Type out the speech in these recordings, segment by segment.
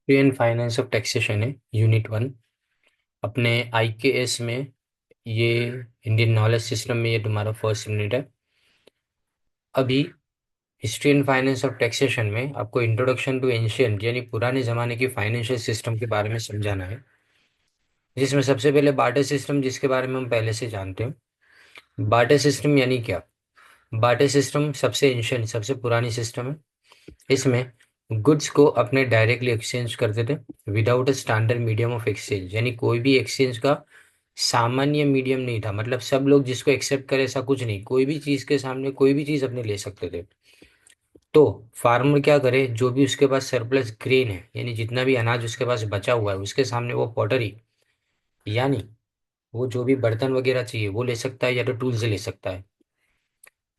History and finance of taxation है, unit 1। अपने IKS में ये इंडियन नॉलेज सिस्टम में ये तुम्हारा फर्स्ट यूनिट है। अभी history and finance of taxation में आपको इंट्रोडक्शन टू एंशियंट यानी पुराने ज़माने की फाइनेंशियल सिस्टम के बारे में समझाना है, जिसमें सबसे पहले बार्टर सिस्टम, जिसके बारे में हम पहले से जानते हैं। बार्टर सिस्टम यानी क्या? बार्टर सिस्टम सबसे एंशियंट, सबसे पुरानी सिस्टम है। इसमें गुड्स को अपने डायरेक्टली एक्सचेंज करते थे without a standard medium of exchange, यानी कोई भी एक्सचेंज का सामान्य मीडियम नहीं था। मतलब सब लोग जिसको एक्सेप्ट करे ऐसा कुछ नहीं, कोई भी चीज़ के सामने कोई भी चीज़ अपने ले सकते थे। तो फार्मर क्या करे, जो भी उसके पास सरप्लस ग्रेन है यानी जितना भी अनाज उसके पास बचा हुआ है, उसके सामने वो पॉटरी यानी वो जो भी बर्तन वगैरह चाहिए वो ले सकता है, या तो टूल से ले सकता है।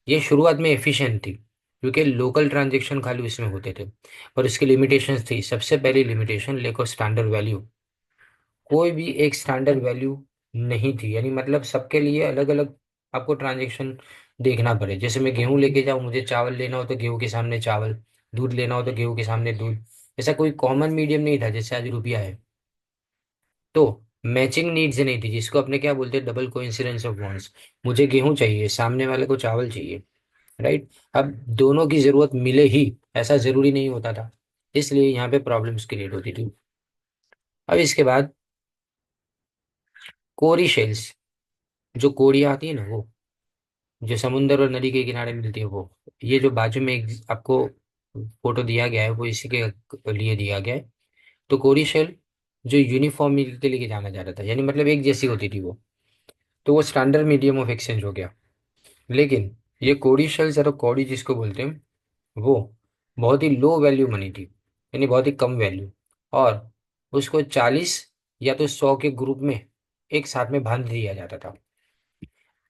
ये शुरुआत में एफिशिएंट थी क्योंकि लोकल ट्रांजेक्शन खाली उसमें होते थे। पर उसकी लिमिटेशंस थी। सबसे पहली limitation, lake of standard value. कोई भी एक स्टैंडर्ड वैल्यू नहीं थी, यानी मतलब सबके लिए अलग अलग आपको ट्रांजेक्शन देखना पड़े। जैसे मैं गेहूं लेके जाऊं, मुझे चावल लेना हो तो गेहूं के सामने चावल, दूध लेना हो तो गेहूं के सामने दूध। ऐसा कोई कॉमन मीडियम नहीं था जैसे आज रुपया है। तो मैचिंग नीड्स नहीं थी, जिसको अपने क्या बोलते हैं, डबल कोइंसिडेंस ऑफ वांट्स। मुझे गेहूं चाहिए, सामने वाले को चावल चाहिए, राइट। अब दोनों की जरूरत मिले ही ऐसा जरूरी नहीं होता था, इसलिए यहाँ पे प्रॉब्लम्स क्रिएट होती थी। अब इसके बाद कोरी शेल्स, जो कोरियाँ आती है ना, वो जो समुंदर और नदी के किनारे मिलती है, वो ये जो बाजू में एक आपको फोटो दिया गया है वो इसी के लिए दिया गया है। तो कोरी शेल जो यूनिफॉर्मिटी के लिए जाना जाता था, यानी मतलब एक जैसी होती थी वो, तो वो स्टैंडर्ड मीडियम ऑफ एक्सचेंज हो गया। लेकिन ये कोरी शेल्स या कौड़ी जिसको बोलते हैं, वो बहुत ही लो वैल्यू मनी थी, यानी बहुत ही कम वैल्यू। और उसको 40 या तो 100 के ग्रुप में एक साथ में बांध दिया जाता था।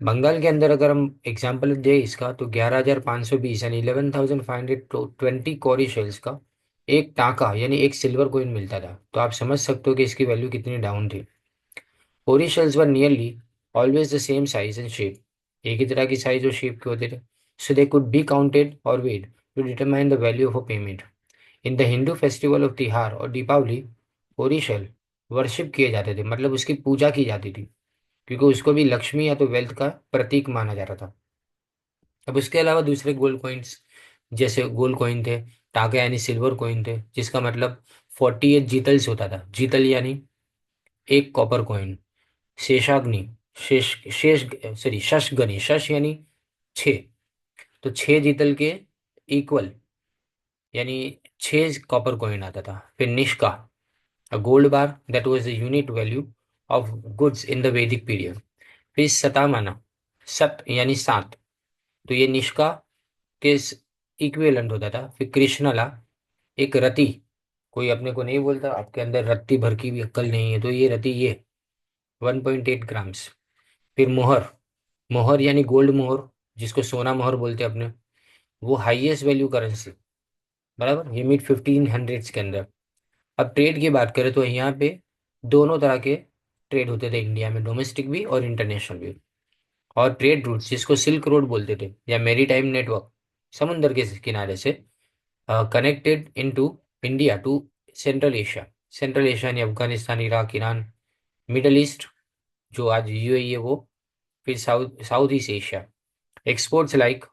बंगाल के अंदर अगर हम एग्जांपल दें इसका, तो 11,520 यानी 11,520 कौरी शेल्स का एक टाका यानी एक सिल्वर कॉइन मिलता था। तो आप समझ सकते हो कि इसकी वैल्यू कितनी डाउन थी। कौरी shells were nearly always the same size and shape, एक ही तरह की साइज और शेप के होते थे। So they could be counted और weighed to determine the value of a payment. In the Hindu festival of Tihar और दीपावली, ओरिशल वर्शिप किए जाते थे, मतलब उसकी पूजा की जाती थी, क्योंकि उसको भी लक्ष्मी या तो वेल्थ का प्रतीक माना जाता था। अब उसके अलावा दूसरे गोल्ड कॉइन्स, जैसे गोल्ड कॉइन थे, टाका यानी सिल्वर कॉइन थे, जिसका मतलब 48 जीतल्स होता था। जीतल यानी एक कॉपर कॉइन। शेषाग्नि, शेष शेष सॉरी शशगनि, शश यानी 6, तो 6 जीतल के इक्वल यानी 6 कॉपर कॉइन आता था। फिर Nishka, a gold bar that was the unit value of goods in the Vedic period। फिर सतामाना, सत यानी 7, तो ये निष्का के इक्विवेलेंट होता था। फिर कृष्णला, एक रति, कोई अपने को नहीं बोलता आपके अंदर रत्ती भर की भी अक्ल नहीं है, तो ये रति ये 1.8 ग्राम्स। फिर मोहर, मोहर यानी गोल्ड मोहर, जिसको सोना मोहर बोलते हैं अपने, वो हाईएस्ट वैल्यू करेंसी, बराबर, ये मिड 1500s के अंदर। अब ट्रेड की बात करें तो यहाँ पे दोनों तरह के ट्रेड होते थे इंडिया में, डोमेस्टिक भी और इंटरनेशनल भी। और ट्रेड रूट्स, जिसको सिल्क रोड बोलते थे या मेरी टाइम नेटवर्क, समुंदर के किनारे से connected into India to central Asia. Central Asia यानी Afghanistan, Iraq, Iran, middle east जो आज UAE है वो। फिर south south east Asia, exports like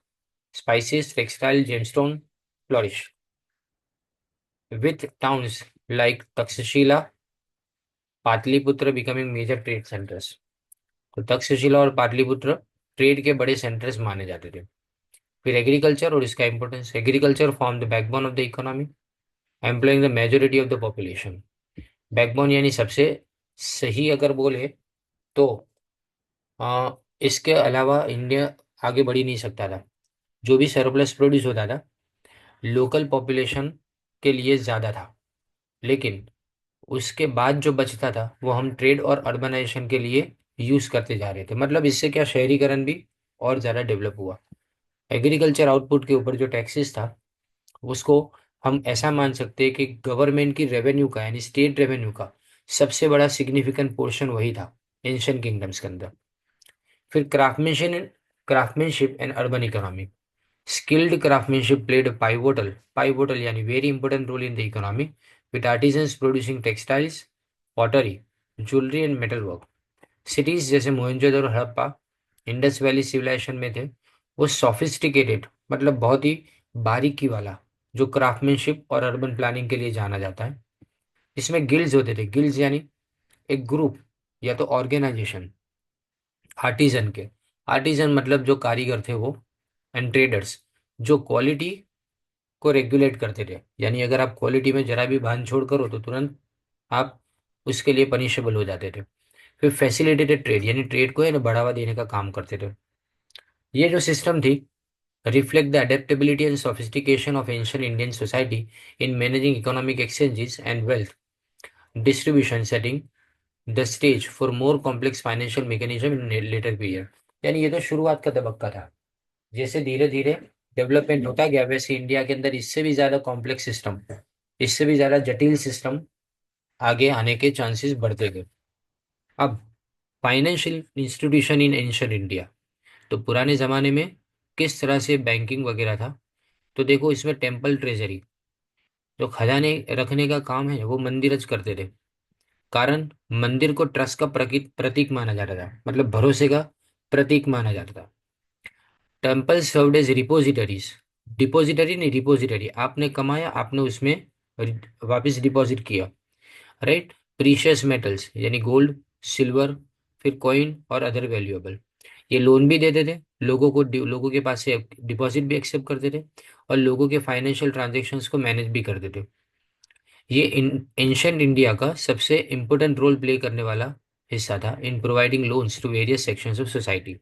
spices, textile, gemstone flourish, with towns like Taxila, Pataliputra becoming major trade centres. तो तक्षशिला और Pataliputra trade के बड़े सेंटर्स माने जाते थे। फिर एग्रीकल्चर और इसका importance, agriculture form the backbone of the economy, employing the majority of the population. Backbone यानी सबसे सही अगर बोले तो इसके अलावा इंडिया आगे बढ़ ही नहीं सकता था। जो भी सरप्लस प्रोड्यूस होता था लोकल पॉपुलेशन के लिए ज़्यादा था, लेकिन उसके बाद जो बचता था वो हम ट्रेड और अर्बनाइजेशन के लिए यूज करते जा रहे थे। मतलब इससे क्या, शहरीकरण भी और ज़्यादा डेवलप हुआ। एग्रीकल्चर आउटपुट के ऊपर जो टैक्सेस था उसको हम ऐसा मान सकते हैं कि गवर्नमेंट की रेवेन्यू का यानी स्टेट रेवेन्यू का सबसे बड़ा सिग्निफिकेंट पोर्शन वही था एंशियंट किंगडम्स के अंदर। फिर craftsmanship and urban economy, skilled craftsmanship played pivotal, pivotal यानी very important role in the economy with artisans producing textiles, pottery, jewelry and metal work. सिटीज जैसे मोहनजोदड़ो और हड़प्पा इंडस वैली सिविलाइजेशन में थे, वो सोफिस्टिकेटेड मतलब बहुत ही बारीकी वाला जो क्राफ्टमैनशिप और अर्बन प्लानिंग के लिए जाना जाता है। इसमें गिल्ड्स होते थे, गिल्ड्स यानी एक ग्रुप या तो ऑर्गेनाइजेशन आर्टिजन के। आर्टिजन मतलब जो कारीगर थे वो, एंड ट्रेडर्स जो क्वालिटी को रेगुलेट करते थे, यानी अगर आप क्वालिटी में जरा भी बांध छोड़ करो तो तुरंत आप उसके लिए पनिशेबल हो जाते थे। फिर फैसिलिटेटेड ट्रेड यानी ट्रेड को है ना बढ़ावा देने का काम करते थे। ये जो सिस्टम थी reflect the adaptability and sophistication of ancient Indian society in managing economic exchanges and wealth distribution, setting the stage for more complex financial mechanism in later period। यानी ये तो शुरुआत का तबक्का था। जैसे धीरे धीरे डेवलपमेंट होता गया वैसे इंडिया के अंदर इससे भी ज्यादा कॉम्प्लेक्स सिस्टम, इससे भी ज्यादा जटिल सिस्टम आगे आने के चांसेस बढ़ते गए। अब फाइनेंशियल इंस्टीट्यूशन इन एंशिएंट इंडिया, तो पुराने जमाने में किस तरह से बैंकिंग वगैरह था। तो देखो इसमें टेम्पल ट्रेजरी जो खजाने रखने का काम है वो मंदिरज करते थे। कारण मंदिर को ट्रस्ट का प्रतीक माना जाता था, मतलब भरोसे का प्रतीक माना जाता था। Temple served as repositories, depository नहीं रिपोजिटरी, आपने कमाया आपने उसमें वापस डिपॉजिट किया, राइट। प्रीशियस मेटल्स यानी गोल्ड, सिल्वर, फिर कॉइन और अदर वैल्यूएबल, ये लोन भी देते थे लोगों को, लोगों के पास से डिपॉजिट भी एक्सेप्ट करते थे और लोगों के फाइनेंशियल ट्रांजेक्शन्स को मैनेज भी करते थे। ये एंशंट इंडिया का सबसे इम्पोर्टेंट रोल प्ले करने वाला हिस्सा था in providing loans to various sections of society.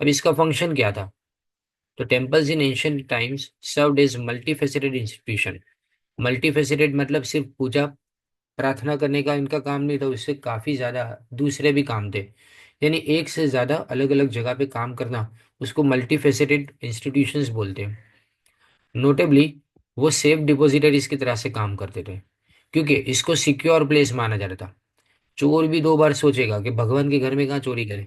अब इसका फंक्शन क्या था। तो temples in ancient times served as multifaceted institution. Multifaceted मतलब सिर्फ पूजा प्रार्थना करने का इनका काम नहीं था, उससे काफी ज्यादा दूसरे भी काम थे, यानी एक से ज्यादा अलग अलग जगह पे काम करना, उसको मल्टीफेसेटेड इंस्टीट्यूशंस बोलते हैं। नोटेबली वो सेफ डिपॉजिटरीज की तरह से काम करते थे क्योंकि इसको सिक्योर प्लेस माना जाता था। चोर भी दो बार सोचेगा कि भगवान के घर में कहाँ चोरी करे,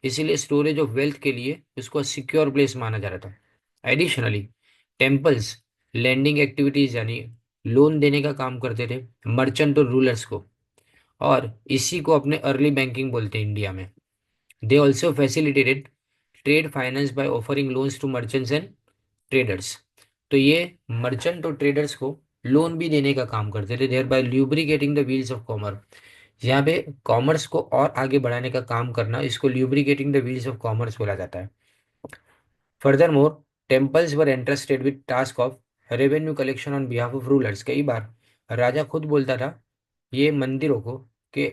इसीलिए स्टोरेज ऑफ वेल्थ के लिए उसको सिक्योर प्लेस माना जा रहा था। एडिशनली टेम्पल्स लैंडिंग एक्टिविटीज यानी लोन देने का काम करते थे मर्चेंट और रूलर्स को, और इसी को अपने अर्ली बैंकिंग बोलते हैं इंडिया में। They also facilitated trade finance by offering loans to merchants and traders. तो ये मर्चेंट और ट्रेडर्स को लोन भी देने का काम करते थे, thereby lubricating the wheels of commerce. यहाँ पे कॉमर्स को और आगे बढ़ाने का काम करना, इसको lubricating the wheels of commerce बोला जाता है। Furthermore temples were entrusted with task of revenue collection on behalf of rulers. कई बार राजा खुद बोलता था ये मंदिरों को कि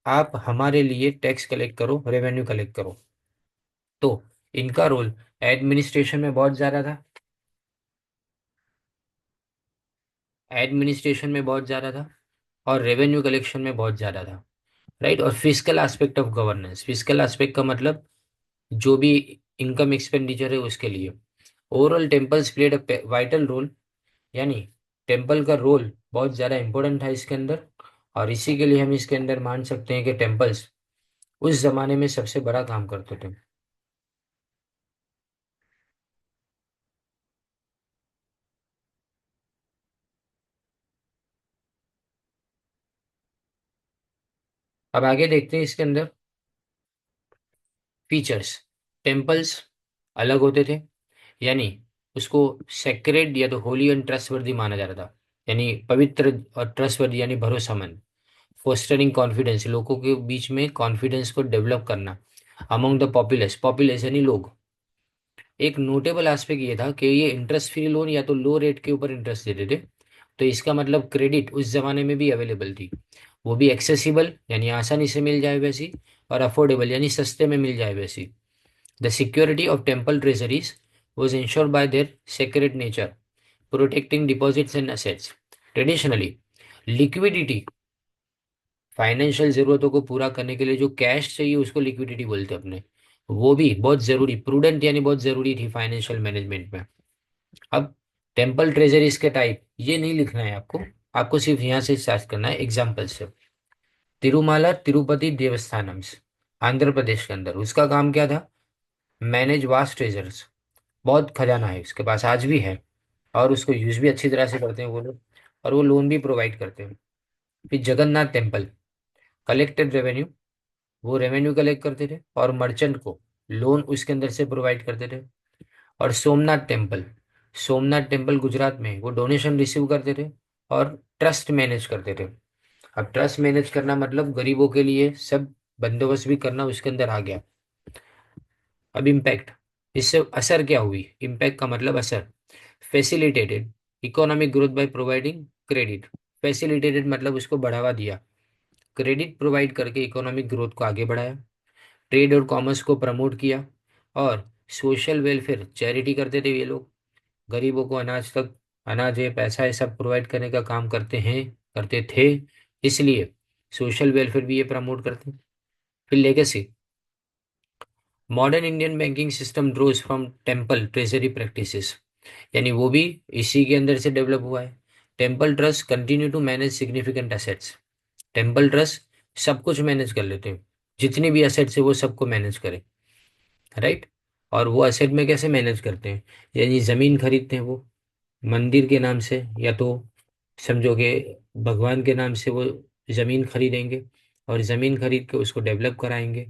आप हमारे लिए टैक्स कलेक्ट करो, रेवेन्यू कलेक्ट करो। तो इनका रोल एडमिनिस्ट्रेशन में बहुत ज़्यादा था, एडमिनिस्ट्रेशन में बहुत ज़्यादा था और रेवेन्यू कलेक्शन में बहुत ज़्यादा था, राइट। और physical aspect of governance, physical aspect का मतलब जो भी इनकम एक्सपेंडिचर है उसके लिए। Overall temples played a vital role, यानी टेम्पल का रोल बहुत ज़्यादा इंपॉर्टेंट था इसके अंदर, और इसी के लिए हम इसके अंदर मान सकते हैं कि टेम्पल्स उस जमाने में सबसे बड़ा काम करते थे। अब आगे देखते हैं इसके अंदर फीचर्स। टेम्पल्स अलग होते थे, यानी उसको सेक्रेड या तो होली एंड ट्रस्टवर्दी माना जाता था, यानी पवित्र और ट्रस्टवर्दी यानी भरोसेमंद। फोस्टरिंग कॉन्फिडेंस, लोगों के बीच में कॉन्फिडेंस को डेवलप करना। अमंग द पॉपुलस, पॉपुलस यानी लोग। एक नोटेबल एस्पेक्ट ये था कि ये इंटरेस्ट फ्री लोन या तो लो रेट के ऊपर इंटरेस्ट देते थे, तो इसका मतलब क्रेडिट उस जमाने में भी अवेलेबल थी, वो भी एक्सेसिबल यानी आसानी से मिल जाए वैसी, और अफोर्डेबल यानी सस्ते में मिल जाए वैसी। The security of temple treasuries was ensured by their secret nature, protecting deposits and assets. Traditionally liquidity, financial जरूरतों को पूरा करने के लिए जो कैश चाहिए उसको लिक्विडिटी बोलते हैं अपने, वो भी बहुत जरूरी, प्रूडेंट यानी बहुत जरूरी थी फाइनेंशियल मैनेजमेंट में। अब टेम्पल ट्रेजरीज के टाइप ये नहीं लिखना है आपको, आपको सिर्फ यहाँ से स्टार्ट करना है एग्जाम्पल से। तिरुमाला तिरुपति देवस्थानम्स, आंध्र प्रदेश के अंदर, उसका काम क्या था, मैनेज वास्ट ट्रेजर्स, बहुत खजाना है उसके पास आज भी है और उसको यूज भी अच्छी तरह से करते हैं वो लोग। और वो लोन भी प्रोवाइड करते हैं। फिर जगन्नाथ टेम्पल, कलेक्टेड रेवेन्यू, वो रेवेन्यू कलेक्ट करते थे और मर्चेंट को लोन उसके अंदर से प्रोवाइड करते थे। और सोमनाथ टेम्पल, सोमनाथ टेम्पल गुजरात में, वो डोनेशन रिसीव करते थे और ट्रस्ट मैनेज करते थे। अब ट्रस्ट मैनेज करना मतलब गरीबों के लिए सब बंदोबस्त भी करना उसके अंदर आ गया। अब इम्पैक्ट, इससे असर क्या हुई, इम्पैक्ट का मतलब असर। Facilitated economic growth by providing credit, facilitated मतलब उसको बढ़ावा दिया, क्रेडिट प्रोवाइड करके इकोनॉमिक ग्रोथ को आगे बढ़ाया, ट्रेड और कॉमर्स को प्रमोट किया, और सोशल वेलफेयर चैरिटी करते थे ये लोग, गरीबों को अनाज तक, अनाज है, पैसा है, सब प्रोवाइड करने का काम करते हैं, करते थे, इसलिए सोशल वेलफेयर भी ये प्रमोट करते हैं। फिर legacy, modern Indian banking system draws from temple treasury practices, यानी वो भी इसी के अंदर से डेवलप हुआ है। Temple trust continue to manage significant assets, temple trust सब कुछ मैनेज कर लेते हैं, जितनी भी एसेट्स है वो सबको मैनेज करें, राइट। और वो एसेट में कैसे मैनेज करते हैं, यानी ज़मीन खरीदते हैं वो मंदिर के नाम से, या तो समझो कि भगवान के नाम से वो ज़मीन खरीदेंगे, और ज़मीन खरीद के उसको डेवलप कराएंगे,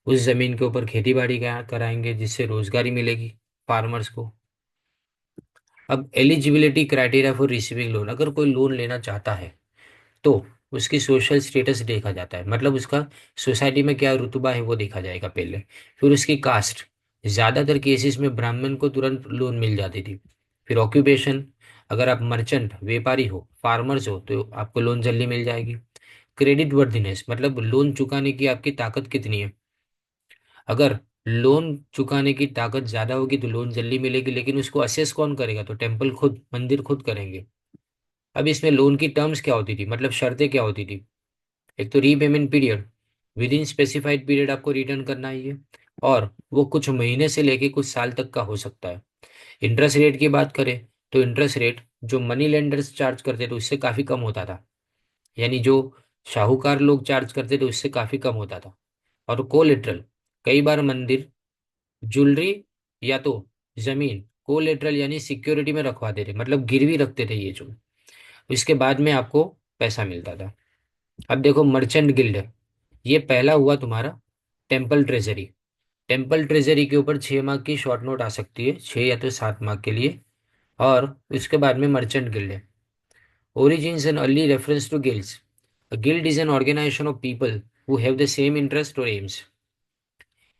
उस ज़मीन के ऊपर खेती बाड़ी कराएंगे जिससे रोजगारी मिलेगी फार्मर्स को। अब eligibility criteria for receiving loan, अगर कोई लोन लेना चाहता है तो उसकी सोशल स्टेटस देखा जाता है, मतलब उसका सोसाइटी में क्या रुतबा है वो देखा जाएगा पहले। फिर उसकी कास्ट, ज़्यादातर केसेस में ब्राह्मण को तुरंत लोन मिल जाती थी। फिर ऑक्यूपेशन, अगर आप मर्चेंट व्यापारी हो, फार्मर्स हो, तो आपको लोन जल्दी मिल जाएगी। क्रेडिट वर्दिनेस, मतलब लोन चुकाने की आपकी ताकत कितनी है, अगर लोन चुकाने की ताकत ज़्यादा होगी तो लोन जल्दी मिलेगी, लेकिन उसको असेस कौन करेगा, तो टेम्पल खुद, मंदिर खुद करेंगे। अब इसमें लोन की टर्म्स क्या होती थी, मतलब शर्तें क्या होती थी। एक तो repayment period, with in specified period आपको रिटर्न करना ही है, और वो कुछ महीने से लेके कुछ साल तक का हो सकता है। इंटरेस्ट रेट की बात करें तो इंटरेस्ट रेट जो मनी लेंडर्स चार्ज करते थे उससे काफ़ी कम होता था, यानी जो शाहूकार लोग चार्ज करते थे उससे काफ़ी कम होता था। और कोलेट्रल, कई बार मंदिर ज्वेलरी या तो जमीन कोलेट्रल यानी सिक्योरिटी में रखवाते थे, मतलब गिरवी रखते थे ये जो, इसके बाद में आपको पैसा मिलता था। अब देखो मर्चेंट गिल्ड, ये पहला हुआ तुम्हारा टेम्पल ट्रेजरी। टेम्पल ट्रेजरी के ऊपर 6 माह की शॉर्ट नोट आ सकती है, 6 या तो 7 माह के लिए। और उसके बाद में मर्चेंट गिल्ड है। Origins and early reference to guilds, a guild is an organisation of people who have the same interest और एम्स,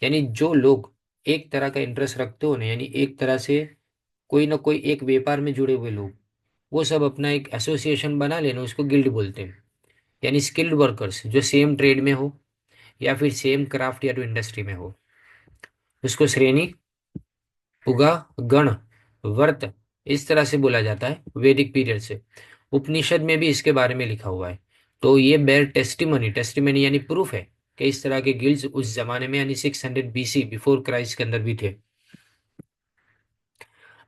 यानी जो लोग एक तरह का इंटरेस्ट रखते हो ना, यानी एक तरह से कोई ना कोई एक व्यापार में जुड़े हुए लोग, वो सब अपना एक एसोसिएशन बना लेना, उसको गिल्ड बोलते हैं। यानी स्किल्ड वर्कर्स जो सेम ट्रेड में हो या फिर सेम क्राफ्ट या तो इंडस्ट्री में हो, उसको श्रेणी, उगा, गण, वर्त, इस तरह से बोला जाता है वैदिक पीरियड से। उपनिषद में भी इसके बारे में लिखा हुआ है। तो ये बेर टेस्टिमनी, टेस्टिमनी यानी प्रूफ है कि इस तरह के गिल्ड्स उस जमाने में यानी 600 BC बिफोर क्राइस्ट के अंदर भी थे।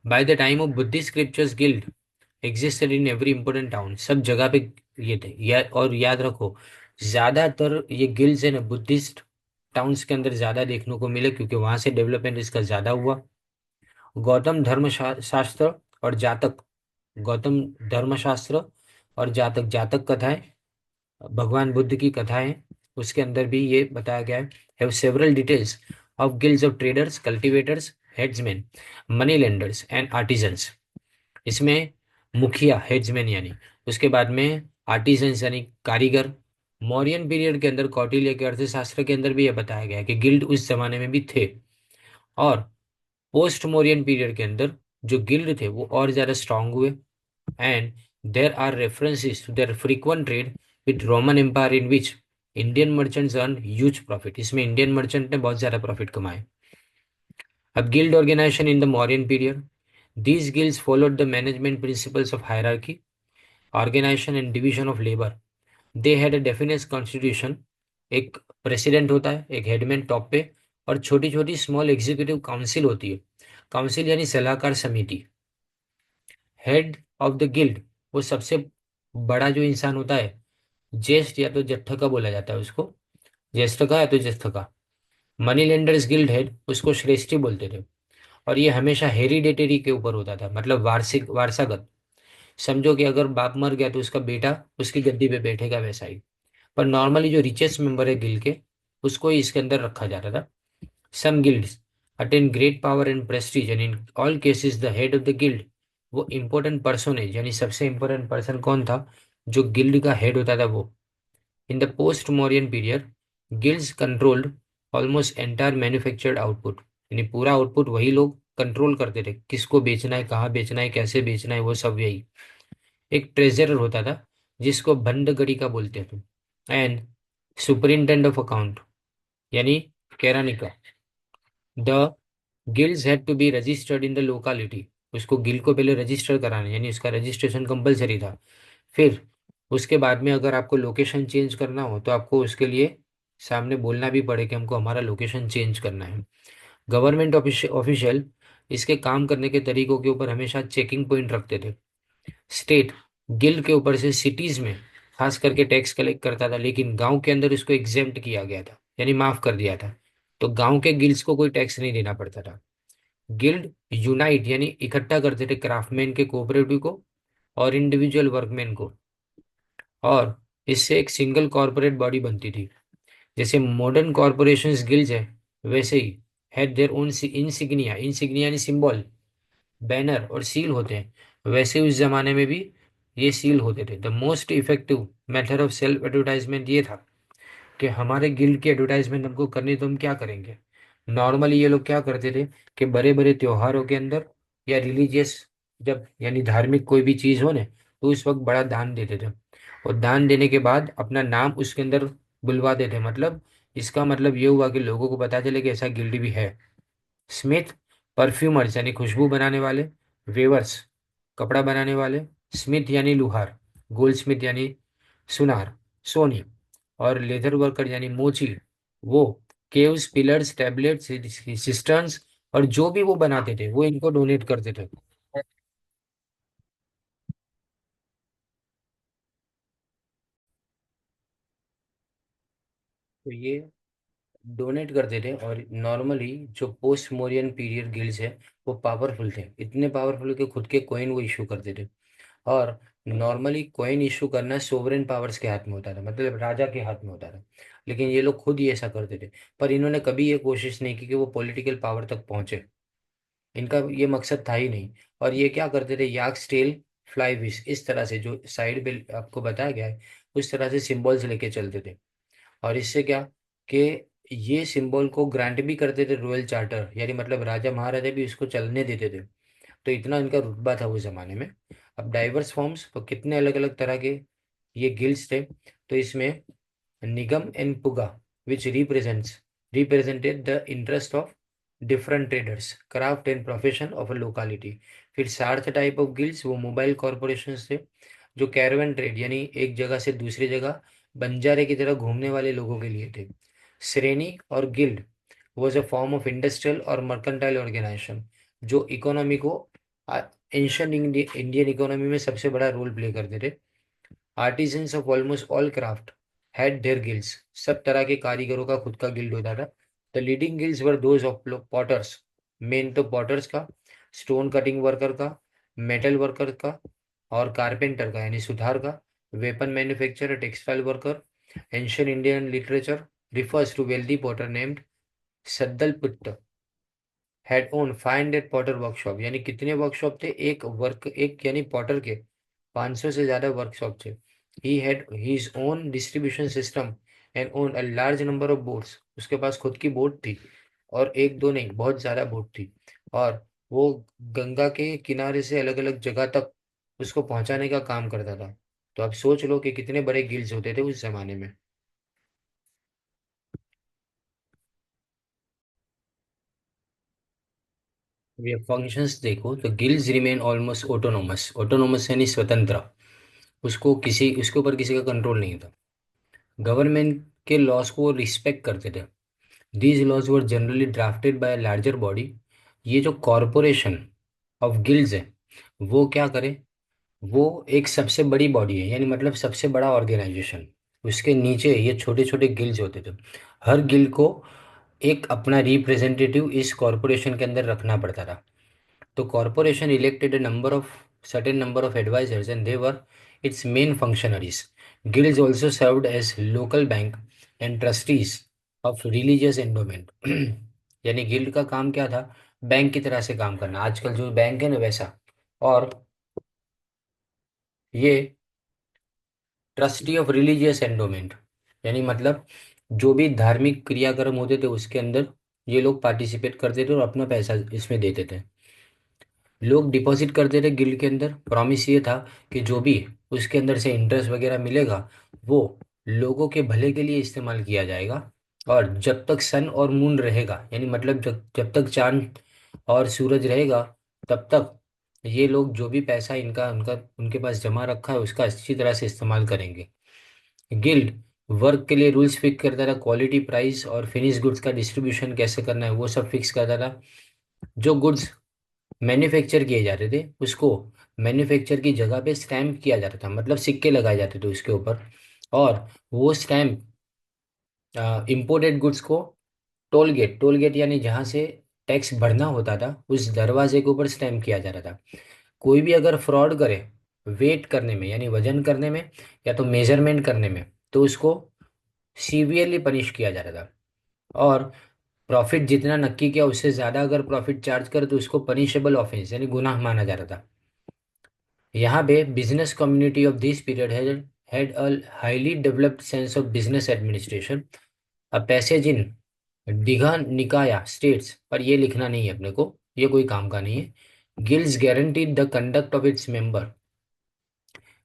By the time of Buddhist scriptures guild existed in every important town, सब जगह पे ये थे और याद रखो ज्यादातर ये गिल्ड्स है ना बुद्धिस्ट टाउन्स के अंदर ज्यादा देखने को मिले, क्योंकि वहां से डेवलपमेंट इसका ज्यादा हुआ। गौतम शास्त्र और जातक, गौतम धर्मशास्त्र और जातक, जातक कथाएं, भगवान बुद्ध की कथाएं, उसके अंदर भी ये बताया गया है। Have several details of guilds of traders, cultivators, headsman, money lenders and artisans. इसमें मुखिया, हेड्समैन यानी, उसके बाद में आर्टिजन्स यानी कारीगर। मौर्यन पीरियड के अंदर कौटिल्य के अर्थशास्त्र के अंदर भी यह बताया गया है कि गिल्ड उस जमाने में भी थे। और पोस्ट मौर्यन पीरियड के अंदर जो गिल्ड थे वो और ज्यादा स्ट्रांग हुए। And there are references to their frequent trade with Roman empire in which Indian merchants earn huge profit, इसमें इंडियन मर्चेंट ने बहुत ज्यादा प्रॉफिट कमाए। अब guild organisation in the Mauryan period, these guilds followed the management principles of hierarchy, organization and division of labor. They had a definite constitution, एक president होता है, एक हेडमैन टॉप पे, और छोटी छोटी स्मॉल एग्जीक्यूटिव काउंसिल होती है। काउंसिल यानी सलाहकार समिति। हेड ऑफ द गिल्ड, वो सबसे बड़ा जो इंसान होता है, ज्येष्ठ या तो जट्ठ का बोला जाता है उसको, ज्येष्ठ का या तो ज्येष्ठ का। मनी लेंडर्स गिल्ड हेड उसको श्रेष्ठी बोलते थे। और ये हमेशा हेरिडेटरी के ऊपर होता था, मतलब वार्षिक, वारसागत। समझो कि अगर बाप मर गया तो उसका बेटा उसकी गद्दी पे बैठेगा, वैसा ही। पर नॉर्मली जो रिचेस्ट मेंबर है गिल्ड के, उसको ही इसके अंदर रखा जाता था। Some guilds attain great power and prestige and in all cases the head of the guild, वो इंपॉर्टेंट पर्सोनेज यानी सबसे इंपॉर्टेंट पर्सन कौन था, जो गिल्ड का हेड होता था वो। In the post Mauryan period guilds controlled almost entire manufactured output, यानी पूरा आउटपुट वही लोग कंट्रोल करते थे, किसको बेचना है, कहाँ बेचना है, कैसे बेचना है, वो सब यही। एक ट्रेजरर होता था जिसको भंडगड़ी का बोलते थे, एंड सुपरिंटेंडेंट ऑफ अकाउंट यानी केरानिका। The guilds had to be registered in the locality, उसको गिल्ड को पहले रजिस्टर कराना, यानी उसका रजिस्ट्रेशन कंपलसरी था। फिर उसके बाद में अगर आपको लोकेशन चेंज करना हो तो आपको उसके लिए सामने बोलना भी पड़े कि हमको हमारा लोकेशन चेंज करना है। गवर्नमेंट ऑफिशियल इसके काम करने के तरीकों के ऊपर हमेशा चेकिंग पॉइंट रखते थे। स्टेट गिल्ड के ऊपर से सिटीज में खास करके टैक्स कलेक्ट करता था, लेकिन गांव के अंदर इसको एग्जेम्प्ट किया गया था, यानी माफ कर दिया था। तो गांव के गिल्ड्स को कोई टैक्स नहीं देना पड़ता था। गिल्ड यूनाइट यानी इकट्ठा करते थे क्राफ्टमैन के कोऑपरेटिव को और इंडिविजुअल वर्कमैन को, और इससे एक सिंगल कॉरपोरेट बॉडी बनती थी। जैसे मॉडर्न कॉरपोरेशंस गिल्ड्स है, वैसे he had their own insignia, insignia यानी सिंबल, बैनर और सील होते हैं, वैसे उस जमाने में भी ये सील होते थे। The most effective method of self advertisement ये था कि हमारे गिल्ड की एडवर्टाइजमेंट हमको करनी है, तो हम क्या करेंगे। नॉर्मली ये लोग क्या करते थे कि बड़े बड़े त्योहारों के अंदर या रिलीजियस, जब यानी धार्मिक कोई भी चीज़ हो ना, तो उस वक्त बड़ा दान देते थे। और दान देने के बाद अपना नाम उसके अंदर बुलवा देते, मतलब इसका मतलब ये हुआ कि लोगों को पता चले कि ऐसा गिल्ड भी है। स्मिथ परफ्यूमर्स यानी खुशबू बनाने वाले, वेवर्स कपड़ा बनाने वाले, स्मिथ यानी लोहार, गोल्ड स्मिथ यानी सुनार, सोनी, और लेदर वर्कर यानी मोची, वो केव्स पिलर्स टैबलेट्स सिस्टर्न्स और जो भी वो बनाते थे वो इनको डोनेट करते थे। तो ये डोनेट करते थे। और नॉर्मली जो पोस्ट मोरियन पीरियड गिल्ड्स है वो पावरफुल थे, इतने पावरफुल कि खुद के कॉइन वो इशू करते थे। और नॉर्मली कॉइन इशू करना सोवरेन पावर्स के हाथ में होता था, मतलब राजा के हाथ में होता था, लेकिन ये लोग खुद ही ऐसा करते थे। पर इन्होंने कभी ये कोशिश नहीं की कि वो पॉलिटिकल पावर तक पहुंचे, इनका ये मकसद था ही नहीं। और ये क्या करते थे, याक स्टेल फ्लाई विश इस तरह से जो साइड पे आपको बताया गया है उस तरह से सिंबल्स लेके चलते थे। और इससे क्या कि ये सिंबल को ग्रांट भी करते थे रॉयल चार्टर, यानी मतलब राजा महाराजा भी इसको चलने देते थे। तो इतना इनका रुतबा था उस जमाने में। अब डाइवर्स फॉर्म्स तो कितने अलग अलग तरह के ये गिल्ड्स थे। तो इसमें निगम एंड पुगा which represented the interest of different traders craft and profession of a locality. फिर सार्थ टाइप ऑफ गिल्ड्स वो मोबाइल कॉरपोरेशन थे, जो कैरवन ट्रेड यानी एक जगह से दूसरी जगह बंजारे की तरह घूमने वाले लोगों के लिए थे। श्रेणी और guild was a form of industrial और मर्केंटाइल ऑर्गेनाइजेशन, जो इकोनॉमी को एंशियंट इंडियन इकोनॉमी में सबसे बड़ा रोल प्ले करते थे। Artisans of almost all craft had there guilds, सब तरह के कारीगरों का खुद का गिल्ड होता था। The leading guilds were those of potters, main तो पॉटर्स का, स्टोन कटिंग वर्कर का, मेटल वर्कर का, और कारपेंटर का यानी सुथार का, weapon manufacturer, textile worker. Ancient Indian literature refers to wealthy potter named Saddalaputta had own 500 potter workshop, यानी कितने वर्कशॉप थे, एक यानी पॉटर के 500 से ज्यादा वर्कशॉप थे। He had his own distribution system and own a large number of boats, उसके पास खुद की बोट थी, और एक दो नहीं बहुत ज्यादा बोट थी। और वो गंगा के किनारे से अलग अलग जगह तक उसको पहुंचाने का काम करता था। तो आप सोच लो कि कितने बड़े गिल्ड्स होते थे उस जमाने में। ये फंक्शंस देखो तो guilds remain almost autonomous, autonomous यानी स्वतंत्र, उसको किसी उसके ऊपर किसी का कंट्रोल नहीं था। गवर्नमेंट के लॉज को रिस्पेक्ट करते थे। These laws were generally drafted by larger body. ये जो कॉरपोरेशन ऑफ गिल्ड्स है वो क्या करे, वो एक सबसे बड़ी बॉडी है, यानी मतलब सबसे बड़ा ऑर्गेनाइजेशन। उसके नीचे ये छोटे छोटे गिल्ड्स होते थे। हर गिल्ड को एक अपना रिप्रेजेंटेटिव इस कॉरपोरेशन के अंदर रखना पड़ता था। तो corporation elected A number of certain number of advisors and they were its main functionaries. Guilds also served as local bank and trustees of religious endowment. यानी गिल्ड का काम क्या था? बैंक की तरह से काम करना, आजकल जो बैंक है ना वैसा। और ये ट्रस्टी ऑफ रिलीजियस एंडोमेंट, यानी मतलब जो भी धार्मिक क्रियाक्रम होते थे उसके अंदर ये लोग पार्टिसिपेट करते थे और अपना पैसा इसमें देते थे। लोग डिपॉजिट करते थे गिल्ड के अंदर, प्रॉमिस ये था कि जो भी उसके अंदर से इंटरेस्ट वगैरह मिलेगा वो लोगों के भले के लिए इस्तेमाल किया जाएगा। और जब तक सन और मून रहेगा, यानी मतलब जब जब तक चांद और सूरज रहेगा तब तक ये लोग जो भी पैसा इनका उनका उनके पास जमा रखा है उसका अच्छी तरह से इस्तेमाल करेंगे। गिल्ड वर्क के लिए रूल्स फिक्स करता था, क्वालिटी, प्राइस और फिनिश गुड्स का डिस्ट्रीब्यूशन कैसे करना है वो सब फिक्स करता था। जो गुड्स मैन्युफैक्चर किए जाते थे उसको मैन्युफैक्चर की जगह पे स्टैम्प किया जाता था, मतलब सिक्के लगाए जाते थे उसके ऊपर। और वो स्टैम्प इंपोर्टेड गुड्स को टोल गेट यानी जहाँ से टैक्स भरना होता था उस दरवाजे के ऊपर स्टैम्प किया जाता था। कोई भी अगर फ्रॉड करे वेट करने में यानी वजन करने में या तो मेजरमेंट करने में तो उसको सीवियरली पनिश किया जाता था। और प्रॉफिट जितना नक्की किया उससे ज़्यादा अगर प्रॉफिट चार्ज करे तो उसको पनिशेबल ऑफेंस यानी गुनाह माना जाता था। यहाँ पे business community of this period had a highly developed sense of business administration. अब पैसेज इन दिघा निकाया स्टेट्स पर ये लिखना नहीं है अपने को, ये कोई काम का नहीं है। Guilds guaranteed the conduct of its member.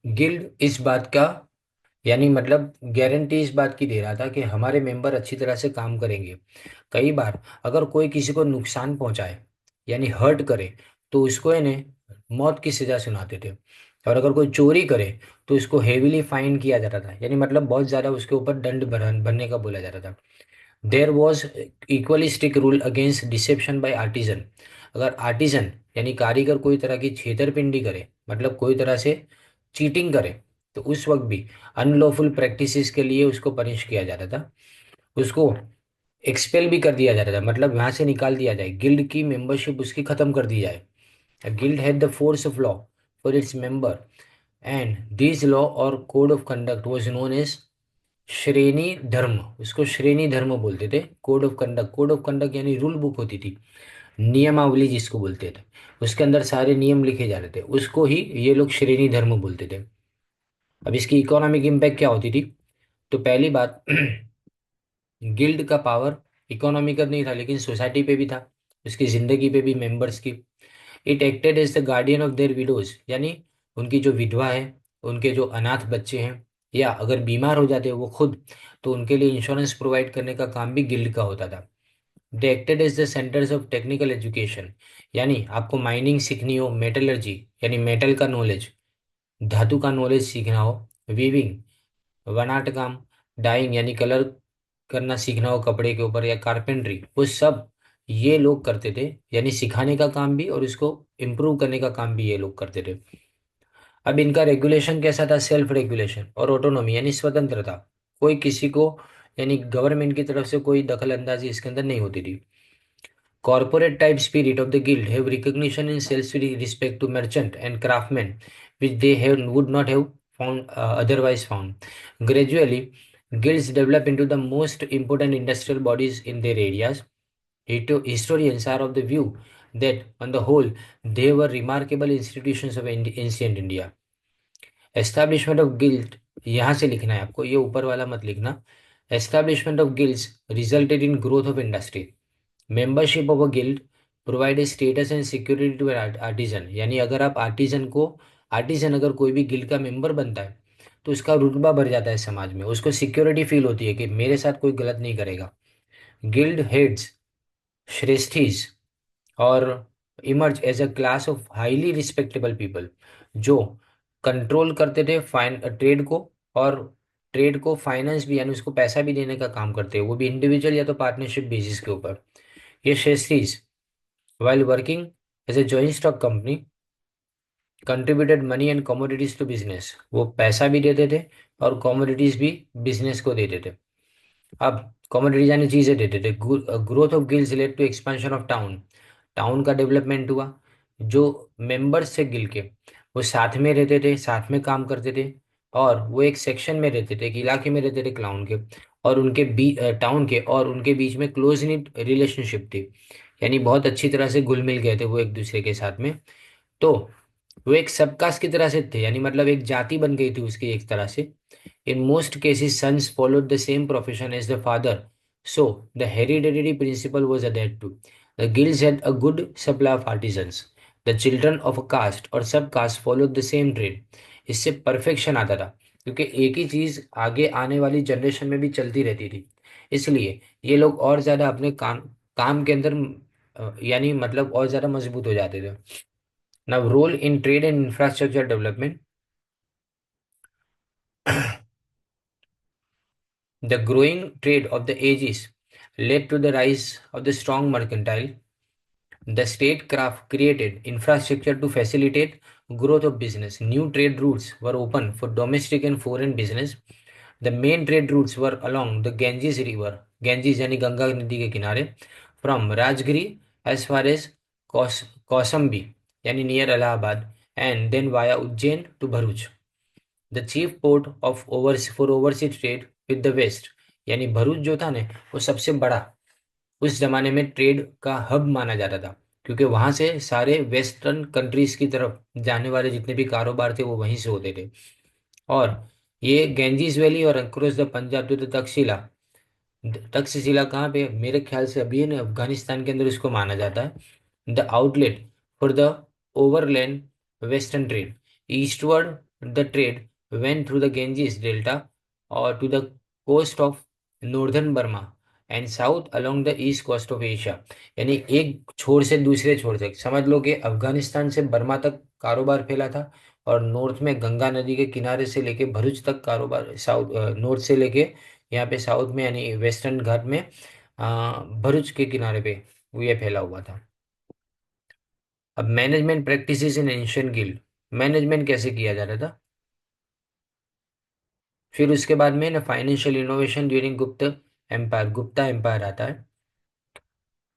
Guild इस बात का यानी मतलब गारंटी इस बात की दे रहा था कि हमारे मेंबर अच्छी तरह से काम करेंगे। कई बार अगर कोई किसी को नुकसान पहुंचाए यानी हर्ट करे तो उसको इन्हें मौत की सजा सुनाते थे। और अगर कोई चोरी करे तो इसको हेविली फाइन किया जाता था, यानी मतलब बहुत ज़्यादा उसके ऊपर दंड भरने का बोला जाता था। There was equally strict rule against deception by artisan. अगर आर्टिजन यानी कारीगर कोई तरह की छेतरपिंडी करे, मतलब कोई तरह से चीटिंग करे, तो उस वक्त भी अनलॉफुल प्रैक्टिसेस के लिए उसको पनिश किया जाता था। उसको एक्सपेल भी कर दिया जाता था, मतलब वहां से निकाल दिया जाए, गिल्ड की मेंबरशिप उसकी खत्म कर दी जाए। Guild had the force of law for its member and this law और code of conduct was known as श्रेणी धर्म। उसको श्रेणी धर्म बोलते थे। कोड ऑफ कंडक्ट यानी रूल बुक होती थी, नियमावली जिसको बोलते थे, उसके अंदर सारे नियम लिखे जाते थे, उसको ही ये लोग श्रेणी धर्म बोलते थे। अब इसकी इकोनॉमिक इम्पैक्ट क्या होती थी? तो पहली बात गिल्ड का पावर इकोनॉमी का नहीं था लेकिन सोसाइटी पे भी था, उसकी जिंदगी पे भी, मेंबर्स की। It acted as the guardian of their widows, यानी उनकी जो विधवा है, उनके जो अनाथ बच्चे हैं या अगर बीमार हो जाते हैं वो खुद, तो उनके लिए इंश्योरेंस प्रोवाइड करने का काम भी गिल्ड का होता था। They acted as the centres of technical education, यानी आपको माइनिंग सीखनी हो, मेटलर्जी यानी मेटल का नॉलेज, धातु का नॉलेज सीखना हो, वीविंग वनाट काम, डाइंग यानी कलर करना सीखना हो कपड़े के ऊपर, या कारपेंट्री, वो सब ये लोग करते थे। यानी सिखाने का काम भी और इसको इम्प्रूव करने का काम भी ये लोग करते थे। अब इनका रेगुलेशन कैसा था? सेल्फ रेगुलेशन और ऑटोनॉमी यानी स्वतंत्रता। कोई किसी को यानी गवर्नमेंट की तरफ से कोई दखल अंदाजी इसके अंदर नहीं होती थी। Corporate type spirit of the guild have recognition and self-respect to merchant and craftsmen, which they have would not have found otherwise found. Gradually, guilds develop into the most important industrial bodies in their areas. Historians are of the view that, on the whole, they were remarkable institutions of ancient India. Establishment of guild, यहाँ से लिखना है आपको, ये ऊपर वाला मत लिखना। Establishment of guilds resulted in growth of industry. Membership of a guild provide a status and security to artisan, यानी अगर आप आर्टिजन अगर कोई भी गिल्ड का मेंबर बनता है तो उसका रुतबा बढ़ जाता है समाज में, उसको सिक्योरिटी फील होती है कि मेरे साथ कोई गलत नहीं करेगा। गिल्ड हेड्स, श्रेष्ठीज, और emerge as a class of highly respectable people जो कंट्रोल करते थे फाइन ट्रेड को, और ट्रेड को फाइनेंस भी यानी उसको पैसा भी देने का काम करते हैं, वो भी इंडिविजुअल या तो पार्टनरशिप बेसिस के ऊपर। ये शेस्ट्रीज while working as a joint stock company contributed money and commodities to business, वो पैसा भी देते थे और कमोडिटीज भी बिजनेस को देते थे। अब कमोडिटीज यानी चीजें देते थे। Growth of guilds led to expansion of town, town का डेवलपमेंट हुआ। जो मेंबर्स थे गिल्ड के वो साथ में रहते थे, साथ में काम करते थे, और वो एक सेक्शन में रहते थे, एक इलाके में रहते थे क्लाउन के, और उनके टाउन के, और उनके बीच में क्लोज निट रिलेशनशिप थी। यानी बहुत अच्छी तरह से घुल मिल गए थे वो एक दूसरे के साथ में। तो वो एक सबकास्ट की तरह से थे, यानी मतलब एक जाति बन गई थी उसकी एक तरह से। In most cases sons followed the same profession as the father, so the hereditary principle was adhered to. The guilds had a good supply of artisans. The children of a caste और sub caste followed the same trade. इससे perfection आता था, क्योंकि एक ही चीज आगे आने वाली जनरेशन में भी चलती रहती थी। इसलिए ये लोग और ज्यादा अपने काम काम के अंदर यानी मतलब और ज्यादा मजबूत हो जाते थे। Now, role in trade and infrastructure development. The growing trade of the ages led to the rise of the strong mercantile. The statecraft created infrastructure to facilitate growth of business. New trade routes were open for domestic and foreign business. The main trade routes were along the Ganges River, Ganges यानी गंगा नदी के किनारे, from Rajgiri as far as Kausambi यानी near Allahabad, and then via Ujjain to Bharuch. The chief port of over for overseas trade with the west, यानी भरूच जो था ना, वो सबसे बड़ा उस जमाने में ट्रेड का हब माना जाता था, क्योंकि वहां से सारे वेस्टर्न कंट्रीज की तरफ जाने वाले जितने भी कारोबार थे वो वहीं से होते थे। और ये गेंजीस वैली और across the Punjab to the Takshashila. Takshashila कहाँ पे है? मेरे ख्याल से अभी है ना, अफगानिस्तान के अंदर इसको माना जाता है। The outlet for the overland western trade. Eastward the trade went through the Ganges delta और to the coast of northern Burma and south along the east coast of Asia. यानी एक छोर से दूसरे छोर तक समझ लो कि अफगानिस्तान से बर्मा तक कारोबार फैला था, और नॉर्थ में गंगा नदी के किनारे से लेके भरूच तक कारोबार, साउथ नॉर्थ से लेके यहाँ पे साउथ में यानी वेस्टर्न घाट में भरूच के किनारे पे वो ये फैला हुआ था। अब management practices in ancient guild. Management कैसे किया जाता था। फिर उसके बाद में ना फाइनेंशियल इनोवेशन ड्यूरिंग गुप्त एम्पायर, गुप्ता एम्पायर आता है,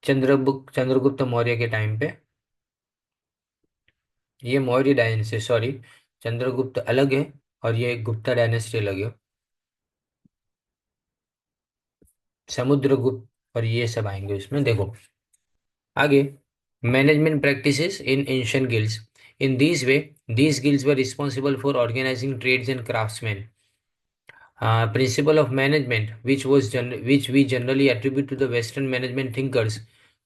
चंद्रगुप्त मौर्य के टाइम पे। ये मौर्य डायनेस्टी, सॉरी, चंद्रगुप्त अलग है और ये गुप्ता डायनेस्टी अलग है। समुद्रगुप्त और ये सब आएंगे उसमें, देखो आगे। Management practices in ancient guilds. In this way these guilds were responsible for organizing trades and craftsmen. Principle of management, which we generally attribute to the Western management thinkers,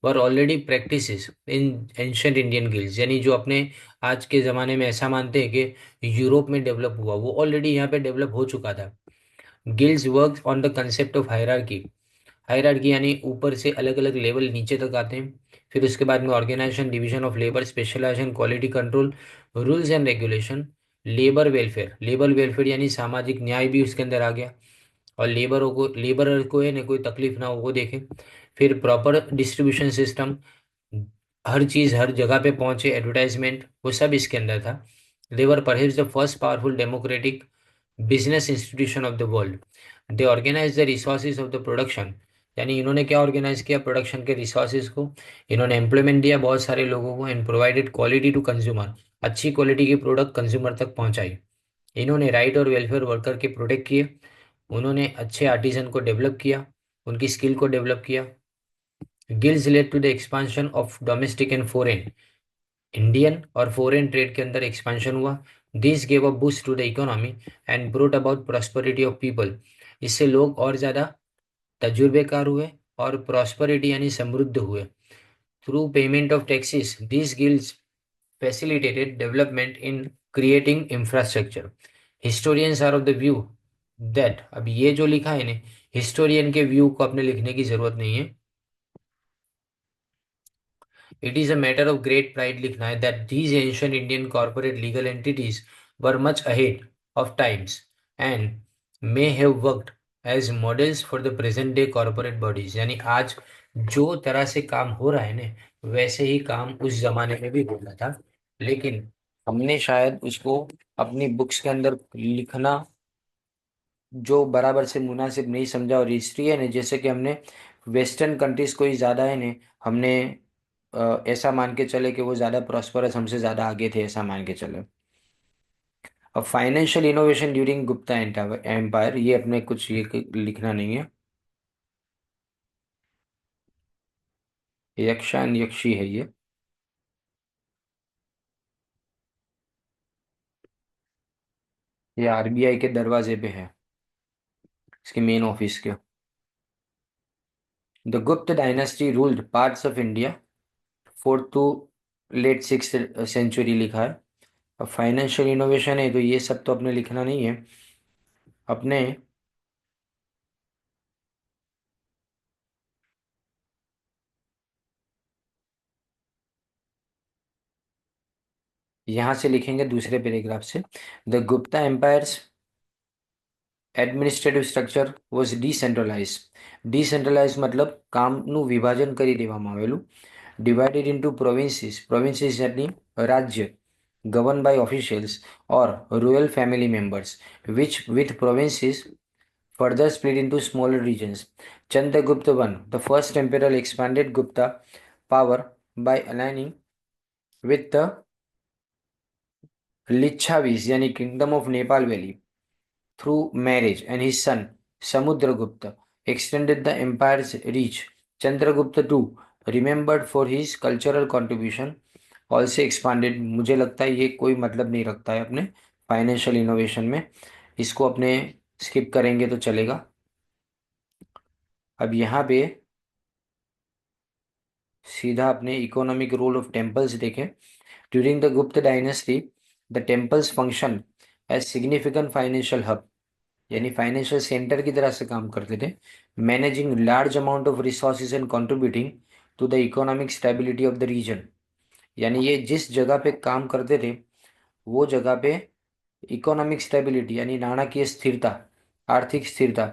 were already practices in ancient Indian guilds. यानी जो अपने आज के ज़माने में ऐसा मानते हैं कि यूरोप में डेवलप हुआ, वो ऑलरेडी यहाँ पे डेवलप हो चुका था। Guilds work on the concept of hierarchy. Hierarchy यानी ऊपर से अलग अलग लेवल नीचे तक आते हैं। फिर उसके बाद में organisation, division of labour, specialisation, quality control, rules and regulation, labour welfare यानी सामाजिक न्याय भी उसके अंदर आ गया, और लेबरर को है ना कोई तकलीफ ना हो वो देखे। फिर प्रॉपर डिस्ट्रीब्यूशन सिस्टम, हर चीज़ हर जगह पे पहुंचे, एडवर्टाइजमेंट, वो सब इसके अंदर था। They were perhaps the first powerful democratic business institution of the world. They organise the resources of the production. यानी इन्होंने क्या ऑर्गेनाइज किया, प्रोडक्शन के रिसोर्सेज को। इन्होंने एम्प्लॉयमेंट दिया बहुत सारे लोगों को, and provided quality to consumer. अच्छी क्वालिटी की प्रोडक्ट कंज्यूमर तक पहुंचाई। इन्होंने राइट और वेलफेयर वर्कर के प्रोटेक्ट किए। उन्होंने अच्छे आर्टिजन को डेवलप किया, उनकी स्किल को डेवलप किया। Guilds led to the expansion of domestic and foreign, Indian और फॉरेन ट्रेड के अंदर एक्सपेंशन हुआ। This gave a boost to the economy and brought about prosperity of people. इससे लोग और ज़्यादा तजुर्बेकार हुए और प्रॉस्पेरिटी यानी समृद्ध हुए। Through payment of taxes this guilds facilitated development in creating infrastructure. Historians are of the view that, अब ये जो लिखा है ना, हिस्टोरियन के व्यू को अपने लिखने की जरूरत नहीं है, it is a matter of great pride लिखना है, that these ancient Indian corporate legal entities were much ahead of times and may have worked as models for the present day corporate bodies. यानी आज जो तरह से काम हो रहा है ना, वैसे ही काम उस जमाने में भी होता था, लेकिन हमने शायद उसको अपनी बुक्स के अंदर लिखना जो बराबर से मुनासिब नहीं समझा। और हिस्ट्री है ना, जैसे कि हमने वेस्टर्न कंट्रीज को ही ज़्यादा है ना, हमने ऐसा मान के चले कि वो ज़्यादा प्रॉस्परस, हमसे ज़्यादा आगे थे, ऐसा मान के चले। अब financial innovation during Gupta empire, ये अपने कुछ ये लिखना नहीं है। यक्षान यक्षी है ये आरबीआई के दरवाजे पे है, इसके मेन ऑफिस के। The Gupta dynasty ruled parts of India, fourth to late six century लिखा है। अब फाइनेंशियल इनोवेशन है तो ये सब तो अपने लिखना नहीं है। अपने यहाँ से लिखेंगे दूसरे पैराग्राफ से। The Gupta empire's administrative structure was decentralise. Decentralise मतलब કામનું વિભાજન કરી દેવામાં આવેલું। ડિવાઇડેડ ઇન્ટુ પ્રોવિન્સીસ, પ્રોવિન્સીસ એટલે રાજ્ય, governed by officials or royal family members, which with provinces further split into smaller regions. Chandragupta I, the first emperor, expanded Gupta power by aligning with the Lichavis, yani kingdom of Nepal Valley, through marriage, and his son Samudragupta extended the empire's reach. Chandragupta II, remembered for his cultural contribution, also expanded। मुझे लगता है ये कोई मतलब नहीं रखता है अपने फाइनेंशियल इनोवेशन में, इसको अपने स्किप करेंगे तो चलेगा। अब यहाँ पे सीधा अपने इकोनॉमिक रोल ऑफ टेम्पल्स देखें। During the Gupta dynasty the temples function as significant financial hub, यानी फाइनेंशियल सेंटर की तरह से काम करते थे। Managing large amount of resources and contributing to the economic stability of the region, यानी ये जिस जगह पे काम करते थे वो जगह पे इकोनॉमिक स्टेबिलिटी यानी नाणाकीय स्थिरता, आर्थिक स्थिरता।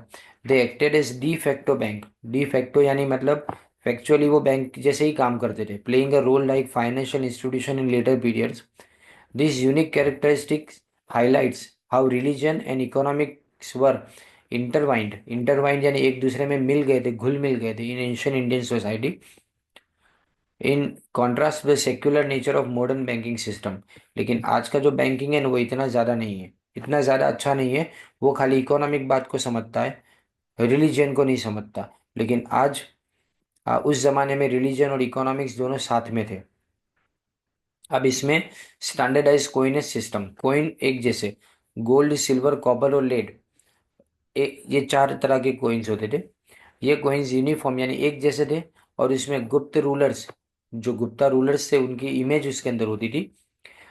They acted as de facto bank, de facto यानी मतलब फैक्चुअली वो बैंक जैसे ही काम करते थे, playing a role like financial institution in later periods. This unique characteristics highlights how religion and economics were intertwined, intertwined यानी एक दूसरे में मिल गए थे, घुल मिल गए थे in ancient Indian society, in contrast with secular nature of modern banking system. लेकिन आज का जो बैंकिंग है ना वो इतना ज़्यादा नहीं है, इतना ज़्यादा अच्छा नहीं है। वो खाली इकोनॉमिक बात को समझता है, रिलीजन को नहीं समझता। लेकिन आज उस जमाने में रिलीजन और इकोनॉमिक्स दोनों साथ में थे। अब इसमें स्टैंडर्डाइज कोइनेज सिस्टम, कोइन एक जैसे, गोल्ड सिल्वर कॉपर और लेड, ये चार तरह के कोइंस होते थे। ये कोइंस यूनिफॉर्म यानी एक जैसे थे, और इसमें गुप्त रूलर्स, जो गुप्ता रूलर्स थे उनकी इमेज उसके अंदर होती थी।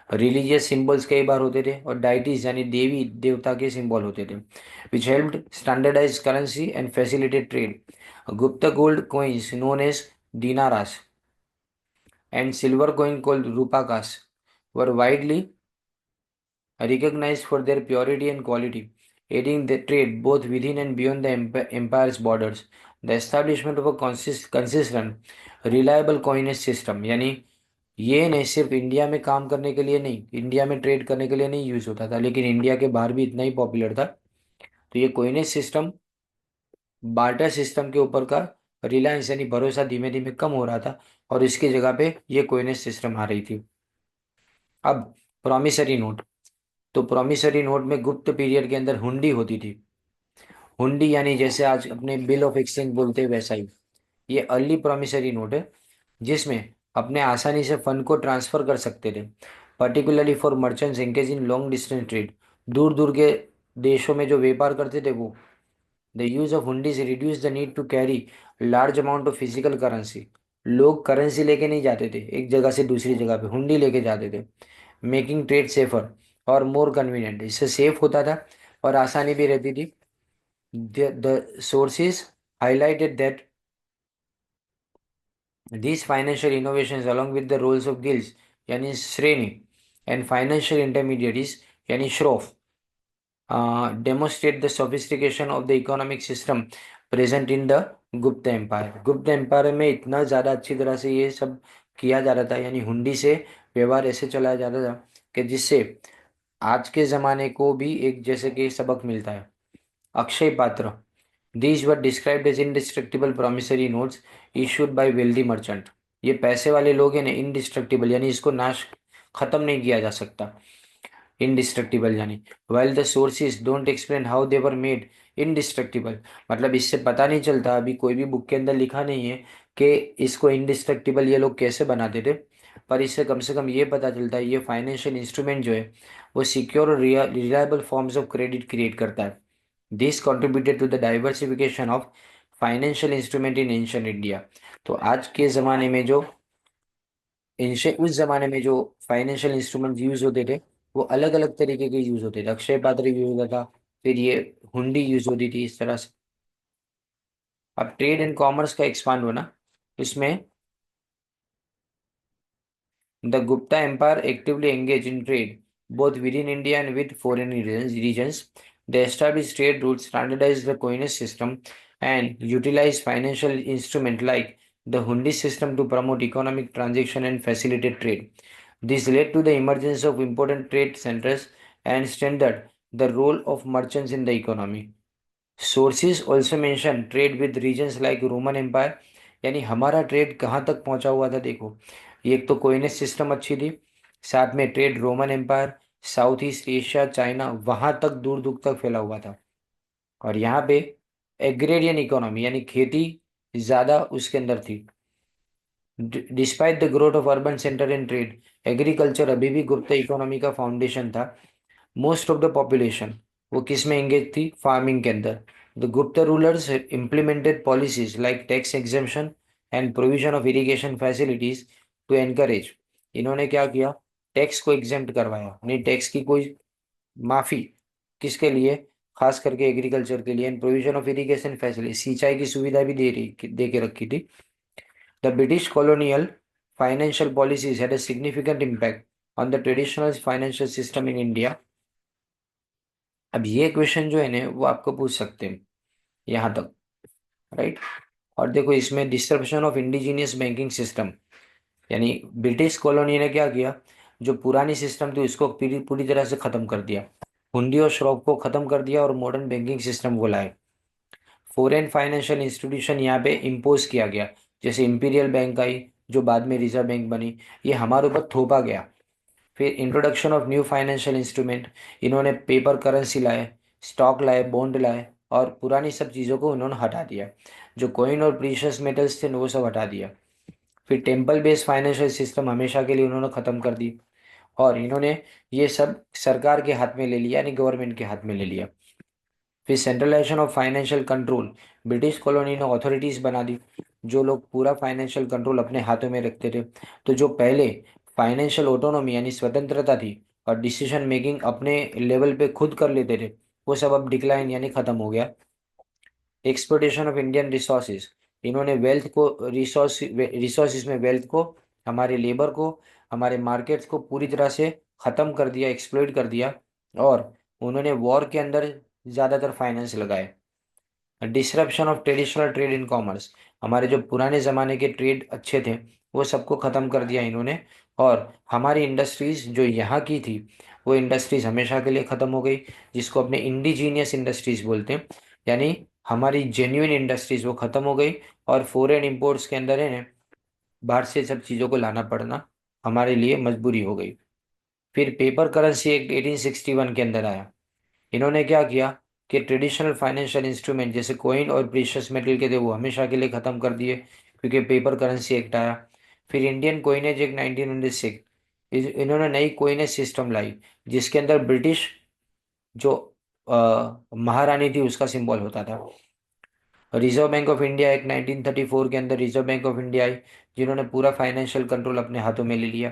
रिलीजियस सिंबल्स कई बार होते थे, और डाइटीज यानी देवी देवता के सिंबल होते थे, which helped standardise currency and facilitate trade. Gupta gold coins known as dinaras and silver coin called rupakas were widely recognized for their purity and quality, aiding the trade both within and beyond the empire's borders. The establishment of a consistent, reliable coinage system, यानी ये नहीं सिर्फ India में काम करने के लिए नहीं, इंडिया में ट्रेड करने के लिए नहीं यूज होता था, लेकिन इंडिया के बाहर भी इतना ही पॉपुलर था। तो ये कोइनेज सिस्टम बार्टर सिस्टम के ऊपर का रिलायंस यानी भरोसा धीमे धीमे कम हो रहा था, और इसकी जगह पे ये कोइनेज सिस्टम आ रही थी। अब प्रॉमिसरी नोट, तो प्रॉमिसरी नोट में गुप्त पीरियड के अंदर हुंडी होती थी। हुंडी यानी जैसे आज अपने बिल ऑफ एक्सचेंज बोलते हैं वैसा ही। ये अर्ली प्रॉमिसरी नोट है जिसमें अपने आसानी से फंड को ट्रांसफर कर सकते थे, particularly for merchants engage in long distance trade. दूर दूर के देशों में जो व्यापार करते थे वो, the use of hundis reduce the need to carry large amount of physical currency. लोग करेंसी लेके नहीं जाते थे एक जगह से दूसरी जगह पे, हुंडी लेके जाते थे। मेकिंग ट्रेड सेफर और मोर कन्वीनियंट, इससे सेफ होता था और आसानी भी रहती थी। The sources highlighted that these financial innovations along with the roles of guilds यानी श्रेणी and financial intermediaries यानी Shroff demonstrate the sophistication of the economic system present in the गुप्त एम्पायर। गुप्त एम्पायर में इतना ज़्यादा अच्छी तरह से ये सब किया जा रहा था, यानी हुंडी से व्यवहार ऐसे चलाया जाता था कि जिससे आज के ज़माने को भी एक जैसे कि सबक मिलता है। अक्षय पात्र, these were described as indestructible promissory notes issued by wealthy merchant. ये पैसे वाले लोग हैं ना, इंडिस्ट्रक्टिबल यानी इसको नाश खत्म नहीं किया जा सकता। इंडिस्ट्रक्टिबल यानी, while the sources don't explain how they were made indestructible. मतलब इससे पता नहीं चलता, अभी कोई भी बुक के अंदर लिखा नहीं है कि इसको इंडिस्ट्रक्टिबल ये लोग कैसे बनाते थे, पर इससे कम से कम ये पता चलता है ये फाइनेंशियल इंस्ट्रूमेंट जो है वो सिक्योर और reliable forms of credit create करता है। This contributed to the diversification of financial instrument in ancient India. तो आज के ज़माने में जो उस ज़माने में जो फाइनेंशियल इंस्ट्रूमेंट यूज होते थे वो अलग अलग तरीके के यूज होते थे। अक्षय पात्र यूज होता था, फिर ये हुंडी यूज होती थी इस तरह से। अब ट्रेड एंड कॉमर्स का एक्सपांड होना, इसमें the Gupta Empire actively engaged in trade both within India and with foreign regions. They established trade routes, standardized the coinage system, and utilized financial instruments like the hundi system to promote economic transaction and facilitate trade. This led to the emergence of important trade centers and strengthened the role of merchants in the economy. Sources also mention trade with regions like Roman empire, यानी हमारा trade कहाँ तक पहुंचा हुआ था देखो। एक तो कोइनेज सिस्टम अच्छी थी, साथ में trade Roman empire, south east Asia, China, वहां तक दूर दूर तक फैला हुआ था। और यहाँ पे एग्रेरियन इकोनॉमी यानी खेती ज्यादा उसके अंदर थी। Despite the growth of urban centre and trade, agriculture अभी भी गुप्त इकोनॉमी का फाउंडेशन था। मोस्ट ऑफ द पॉपुलेशन वो किस में एंगेज थी, फार्मिंग के अंदर। The Gupta rulers implemented policies like tax exemption and provision of irrigation facilities to encourage. इन्होंने क्या किया, टैक्स को एग्जेम्प्ट करवाया, नहीं टैक्स की कोई माफी, किसके लिए, खास करके एग्रीकल्चर के लिए। And provision of irrigation facility, सिंचाई की सुविधा भी दे के रखी थी। The British colonial financial policies had a significant impact on the traditional financial system in India। अब ये क्वेश्चन जो है ना वो आपको पूछ सकते हैं यहाँ तक, राइट। और देखो इसमें disruption of indigenous banking system, यानी ब्रिटिश कॉलोनी ने क्या किया, जो पुरानी सिस्टम थी उसको पूरी पूरी तरह से खत्म कर दिया, हुंडी और श्रॉफ को खत्म कर दिया और मॉडर्न बैंकिंग सिस्टम को लाए। फॉरेन फाइनेंशियल इंस्टीट्यूशन यहाँ पे इम्पोज किया गया, जैसे इंपीरियल बैंक आई जो बाद में रिजर्व बैंक बनी, ये हमारे ऊपर थोपा गया। फिर introduction of new financial instrument, इन्होंने पेपर करेंसी लाए, स्टॉक लाए, बॉन्ड लाए, और पुरानी सब चीज़ों को उन्होंने हटा दिया। जो कॉइन और प्रीशियस मेटल्स थे वो सब हटा दिया। फिर टेम्पल बेस्ड फाइनेंशियल सिस्टम हमेशा के लिए उन्होंने ख़त्म कर दी, और इन्होंने ये सब सरकार के हाथ में ले लिया, यानी गवर्नमेंट के हाथ में ले लिया। फिर centralisation of financial control, British colony ने अथॉरिटीज बना दी जो लोग पूरा फाइनेंशियल कंट्रोल अपने हाथों में रखते थे। तो जो पहले फाइनेंशियल ऑटोनॉमी यानी स्वतंत्रता थी और डिसीजन मेकिंग अपने लेवल पे खुद कर लेते थे, वो सब अब डिक्लाइन यानी खत्म हो गया। एक्सप्लोटेशन ऑफ इंडियन रिसोर्सेज, इन्होंने वेल्थ को रिसोर्सेज में वेल्थ को, हमारे लेबर को, हमारे मार्केट्स को पूरी तरह से ख़त्म कर दिया, एक्सप्लोइट कर दिया। और उन्होंने वॉर के अंदर ज़्यादातर फाइनेंस लगाए। Disruption of traditional trade in commerce, हमारे जो पुराने ज़माने के ट्रेड अच्छे थे वो सबको ख़त्म कर दिया इन्होंने। और हमारी इंडस्ट्रीज़ जो यहाँ की थी वो इंडस्ट्रीज़ हमेशा के लिए ख़त्म हो गई, जिसको अपने इंडिजीनियस इंडस्ट्रीज़ बोलते हैं, यानी हमारी जेन्युइन इंडस्ट्रीज़ वो ख़त्म हो गई। और फॉरेन इंपोर्ट्स के अंदर है ना, बाहर से सब चीज़ों को लाना पड़ना हमारे लिए मजबूरी हो गई। फिर पेपर करेंसी एक्ट 1861 के अंदर आया। इन्होंने क्या किया कि ट्रेडिशनल फाइनेंशियल इंस्ट्रूमेंट जैसे कॉइन और प्रीशियस मेटल के थे वो हमेशा के लिए ख़त्म कर दिए, क्योंकि पेपर करेंसी एक्ट आया। फिर इंडियन कोइनेज एक्ट 1906, इन्होंने नई कोइनेज सिस्टम लाई जिसके अंदर ब्रिटिश जो महारानी थी उसका सिंबल होता था। Reserve bank of India act 1934 के अंदर reserve bank of India I जिन्होंने पूरा फाइनेंशियल कंट्रोल अपने हाथों में ले लिया।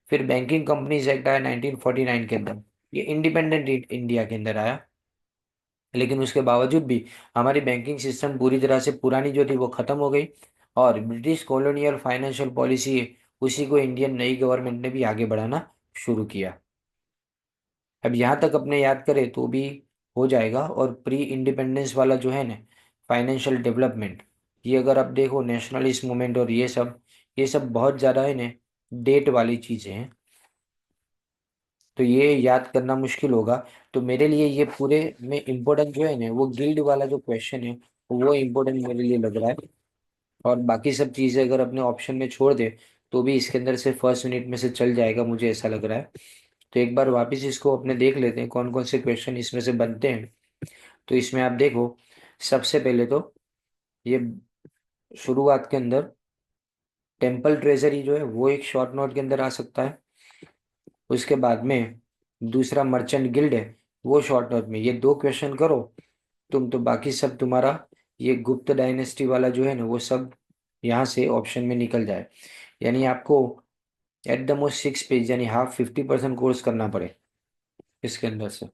फिर बैंकिंग कंपनीज एक्ट आया 1949 के अंदर, ये इंडिपेंडेंट इंडिया के अंदर आया। लेकिन उसके बावजूद भी हमारी बैंकिंग सिस्टम पूरी तरह से पुरानी जो थी वो खत्म हो गई, और ब्रिटिश कॉलोनियल फाइनेंशियल पॉलिसी उसी को इंडियन नई गवर्नमेंट ने भी आगे बढ़ाना शुरू किया। अब यहाँ तक अपने याद करें तो भी हो जाएगा। और प्री इंडिपेंडेंस वाला जो है ना फाइनेंशियल डेवलपमेंट, ये अगर आप देखो नेशनलिस्ट मूवमेंट और ये सब बहुत ज़्यादा है ना डेट वाली चीज़ें हैं, तो ये याद करना मुश्किल होगा। तो मेरे लिए ये पूरे में इम्पोर्टेंट जो है ना वो गिल्ड वाला जो क्वेश्चन है वो इम्पोर्टेंट मेरे लिए लग रहा है। और बाकी सब चीज़ें अगर अपने ऑप्शन में छोड़ दे तो भी इसके अंदर से फर्स्ट यूनिट में से चल जाएगा, मुझे ऐसा लग रहा है। तो एक बार वापस इसको अपने देख लेते हैं कौन कौन से क्वेश्चन इसमें से बनते हैं। तो इसमें आप देखो, सबसे पहले तो ये शुरुआत के अंदर टेम्पल ट्रेजरी जो है वो एक शॉर्ट नोट के अंदर आ सकता है। उसके बाद में दूसरा मर्चेंट गिल्ड है, वो शॉर्ट नोट में। ये दो क्वेश्चन करो तुम, तो बाकी सब तुम्हारा ये गुप्त डायनेस्टी वाला जो है ना वो सब यहाँ से ऑप्शन में निकल जाए। यानी आपको एट द मोस्ट 6 पेज यानी हाफ 50% कोर्स करना पड़े इसके अंदर से।